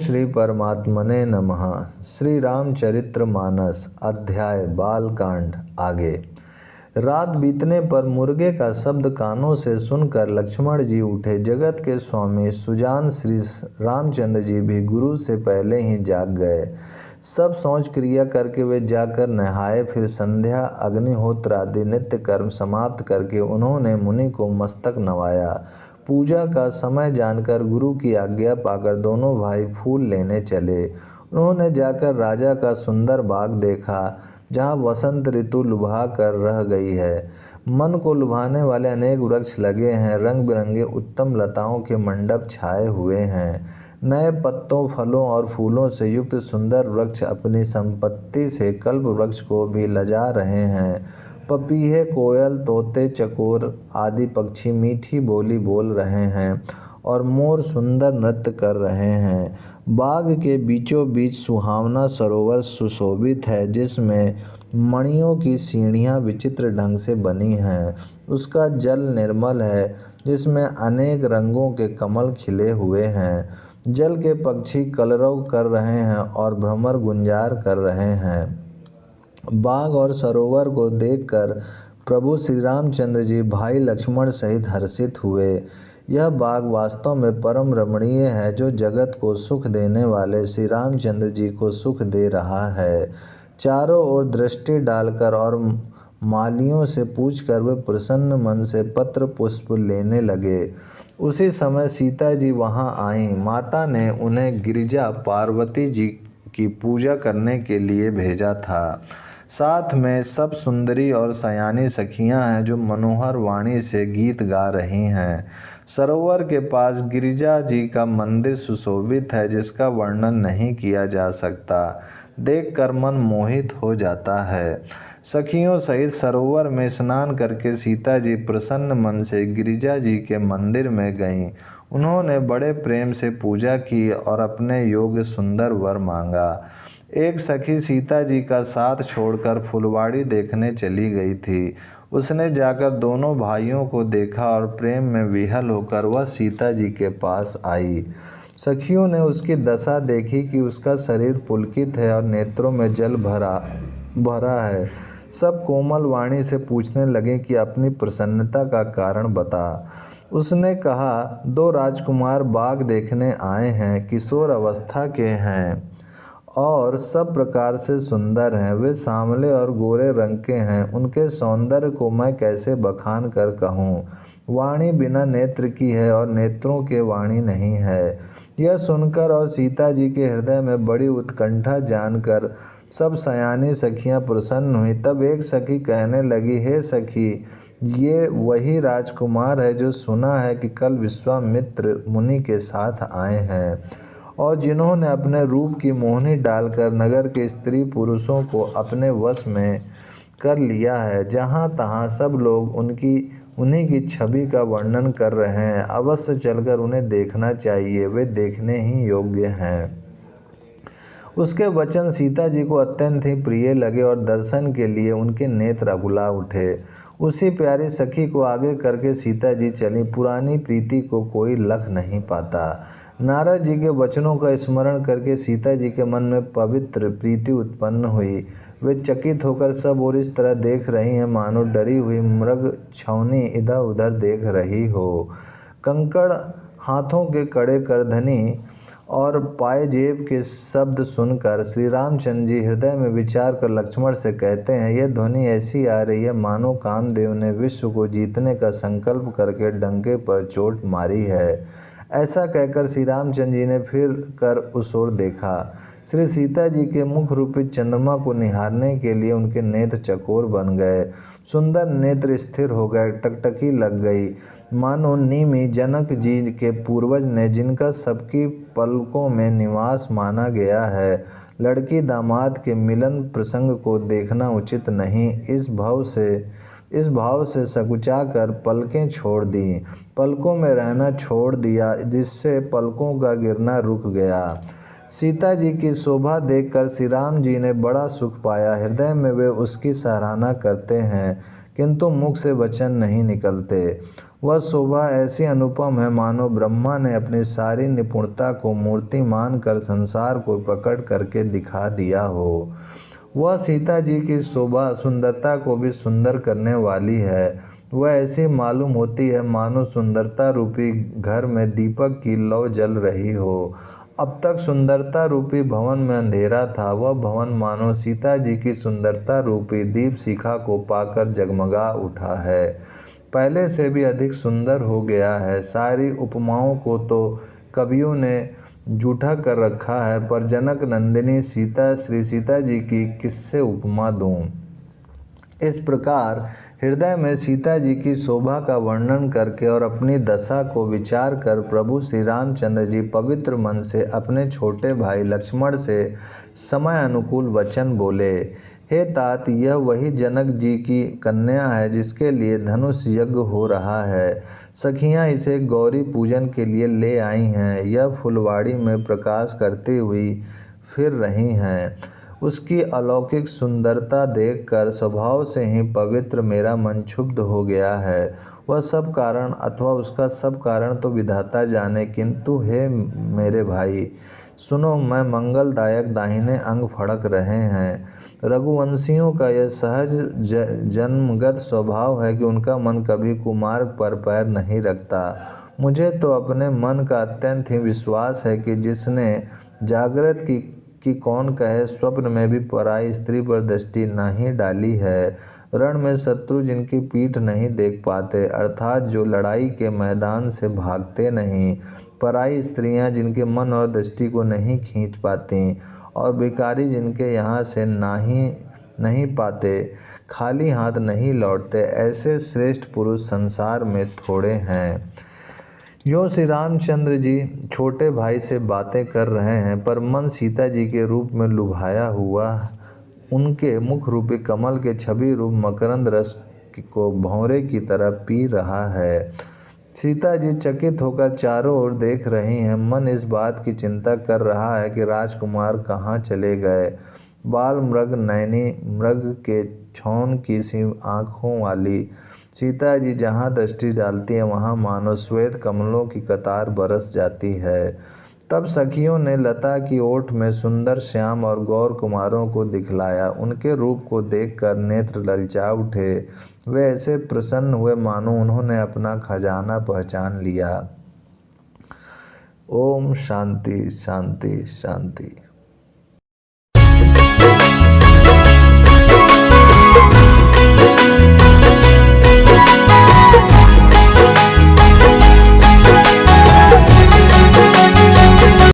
श्री परमात्मने नमः। श्री रामचरितमानस अध्याय बालकांड आगे। रात बीतने पर मुर्गे का शब्द कानों से सुनकर लक्ष्मण जी उठे। जगत के स्वामी सुजान श्री रामचंद्र जी भी गुरु से पहले ही जाग गए। सब सोच क्रिया करके वे जाकर नहाए। फिर संध्या अग्निहोत्र आदि नित्य कर्म समाप्त करके उन्होंने मुनि को मस्तक नवाया। पूजा का समय जानकर गुरु की आज्ञा पाकर दोनों भाई फूल लेने चले। उन्होंने जाकर राजा का सुंदर बाग देखा, जहाँ वसंत ऋतु लुभा कर रह गई है। मन को लुभाने वाले अनेक वृक्ष लगे हैं। रंग बिरंगे उत्तम लताओं के मंडप छाए हुए हैं। नए पत्तों, फलों और फूलों से युक्त सुंदर वृक्ष अपनी संपत्ति से कल्प वृक्ष को भी लजा रहे हैं। पपीहे, कोयल, तोते, चकोर आदि पक्षी मीठी बोली बोल रहे हैं और मोर सुंदर नृत्य कर रहे हैं। बाग के बीचों बीच सुहावना सरोवर सुशोभित है, जिसमें मणियों की सीढ़ियाँ विचित्र ढंग से बनी हैं। उसका जल निर्मल है, जिसमें अनेक रंगों के कमल खिले हुए हैं। जल के पक्षी कलरव कर रहे हैं और भ्रमर गुंजार कर रहे हैं। बाग और सरोवर को देखकर प्रभु श्री रामचंद्र जी भाई लक्ष्मण सहित हर्षित हुए। यह बाग वास्तव में परम रमणीय है, जो जगत को सुख देने वाले श्री रामचंद्र जी को सुख दे रहा है। चारों ओर दृष्टि डालकर और मालियों से पूछकर वे प्रसन्न मन से पत्र पुष्प लेने लगे। उसी समय सीता जी वहां आईं। माता ने उन्हें गिरिजा पार्वती जी की पूजा करने के लिए भेजा था। साथ में सब सुंदरी और सयानी सखियां हैं, जो मनोहर वाणी से गीत गा रही हैं। सरोवर के पास गिरिजा जी का मंदिर सुशोभित है, जिसका वर्णन नहीं किया जा सकता। देखकर मन मोहित हो जाता है। सखियों सहित सरोवर में स्नान करके सीता जी प्रसन्न मन से गिरिजा जी के मंदिर में गईं। उन्होंने बड़े प्रेम से पूजा की और अपने योग्य सुंदर वर मांगा। एक सखी सीता जी का साथ छोड़कर फुलवाड़ी देखने चली गई थी। उसने जाकर दोनों भाइयों को देखा और प्रेम में विह्वल होकर वह सीता जी के पास आई। सखियों ने उसकी दशा देखी कि उसका शरीर पुलकित है और नेत्रों में जल भरा है। सब कोमल वाणी से पूछने लगे कि अपनी प्रसन्नता का कारण बता। उसने कहा, दो राजकुमार बाग देखने आए हैं, किशोर अवस्था के हैं और सब प्रकार से सुंदर हैं। वे सांवले और गोरे रंग के हैं। उनके सौंदर्य को मैं कैसे बखान कर कहूँ। वाणी बिना नेत्र की है और नेत्रों के वाणी नहीं है। यह सुनकर और सीता जी के हृदय में बड़ी उत्कंठा जानकर सब सयानी सखियां प्रसन्न हुई। तब एक सखी कहने लगी, हे सखी, ये वही राजकुमार है जो सुना है कि कल विश्वामित्र मुनि के साथ आए हैं और जिन्होंने अपने रूप की मोहनी डालकर नगर के स्त्री पुरुषों को अपने वश में कर लिया है। जहाँ तहाँ सब लोग उन्हीं की छवि का वर्णन कर रहे हैं। अवश्य चलकर उन्हें देखना चाहिए, वे देखने ही योग्य हैं। उसके वचन सीता जी को अत्यंत ही प्रिय लगे और दर्शन के लिए उनके नेत्र अकुला उठे। उसी प्यारी सखी को आगे करके सीता जी चली। पुरानी प्रीति को कोई लख नहीं पाता। नारद जी के वचनों का स्मरण करके सीता जी के मन में पवित्र प्रीति उत्पन्न हुई। वे चकित होकर सब ओर इस तरह देख रही हैं, मानो डरी हुई मृग छौनी इधर उधर देख रही हो। कंकड़, हाथों के कड़े करधनी और पायजेब के शब्द सुनकर श्री रामचंद्र जी हृदय में विचार कर लक्ष्मण से कहते हैं, यह ध्वनि ऐसी आ रही है मानो कामदेव ने विश्व को जीतने का संकल्प करके डंके पर चोट मारी है। ऐसा कहकर श्री रामचंद्र जी ने फिर कर उस ओर देखा। श्री सीता जी के मुख रूपी चंद्रमा को निहारने के लिए उनके नेत्र चकोर बन गए। सुंदर नेत्र स्थिर हो गए, टकटकी लग गई, मानो नीमि जनक जी के पूर्वज ने, जिनका सबकी पलकों में निवास माना गया है। लड़की दामाद के मिलन प्रसंग को देखना उचित नहीं, इस भाव से सकुचा कर पलकें छोड़ दी, पलकों में रहना छोड़ दिया, जिससे पलकों का गिरना रुक गया। सीता जी की शोभा देखकर श्री राम जी ने बड़ा सुख पाया। हृदय में वे उसकी सराहना करते हैं किंतु मुख से वचन नहीं निकलते। वह शोभा ऐसी अनुपम है मानो ब्रह्मा ने अपनी सारी निपुणता को मूर्तिमान कर संसार को प्रकट करके दिखा दिया हो। वह सीता जी की शोभा सुंदरता को भी सुंदर करने वाली है। वह ऐसी मालूम होती है मानो सुंदरता रूपी घर में दीपक की लौ जल रही हो। अब तक सुंदरता रूपी भवन में अंधेरा था, वह भवन मानो सीता जी की सुंदरता रूपी दीप शिखा को पाकर जगमगा उठा है, पहले से भी अधिक सुंदर हो गया है। सारी उपमाओं को तो कवियों ने जूठा कर रखा है, पर जनक नंदिनी श्री सीता जी की किससे उपमा दूं। इस प्रकार हृदय में सीता जी की शोभा का वर्णन करके और अपनी दशा को विचार कर प्रभु श्री रामचंद्र जी पवित्र मन से अपने छोटे भाई लक्ष्मण से समय अनुकूल वचन बोले। हे तात, यह वही जनक जी की कन्या है जिसके लिए धनुष यज्ञ हो रहा है। सखियां इसे गौरी पूजन के लिए ले आई हैं। यह फुलवाड़ी में प्रकाश करती हुई फिर रही हैं। उसकी अलौकिक सुंदरता देखकर स्वभाव से ही पवित्र मेरा मन क्षुब्ध हो गया है। वह सब कारण अथवा उसका सब कारण तो विधाता जाने, किंतु हे मेरे भाई सुनो, मैं मंगलदायक दाहिने अंग फड़क रहे हैं। रघुवंशियों का यह सहज जन्मगत स्वभाव है कि उनका मन कभी कुमार्ग पर पैर नहीं रखता। मुझे तो अपने मन का अत्यंत ही विश्वास है कि जिसने जागृत की कौन कहे स्वप्न में भी पराई स्त्री पर दृष्टि नहीं डाली है। रण में शत्रु जिनकी पीठ नहीं देख पाते, अर्थात जो लड़ाई के मैदान से भागते नहीं, पराई स्त्रियां जिनके मन और दृष्टि को नहीं खींच पाती, और भिखारी जिनके यहाँ से नहीं पाते, खाली हाथ नहीं लौटते, ऐसे श्रेष्ठ पुरुष संसार में थोड़े हैं। यो श्री रामचंद्र जी छोटे भाई से बातें कर रहे हैं, पर मन सीता जी के रूप में लुभाया हुआ उनके मुख रूपी कमल के छवि रूप मकरंद रस को भंवरे की तरह पी रहा है। सीता जी चकित होकर चारों ओर देख रही हैं। मन इस बात की चिंता कर रहा है कि राजकुमार कहाँ चले गए। बाल मृग नैनी मृग के छौन की सी आँखों वाली सीता जी जहाँ दृष्टि डालती है वहाँ मानो श्वेत कमलों की कतार बरस जाती है। तब सखियों ने लता की ओट में सुंदर श्याम और गौर कुमारों को दिखलाया। उनके रूप को देखकर नेत्र ललचा उठे। वे ऐसे प्रसन्न हुए मानो उन्होंने अपना खजाना पहचान लिया। ओम शांति शांति शांति।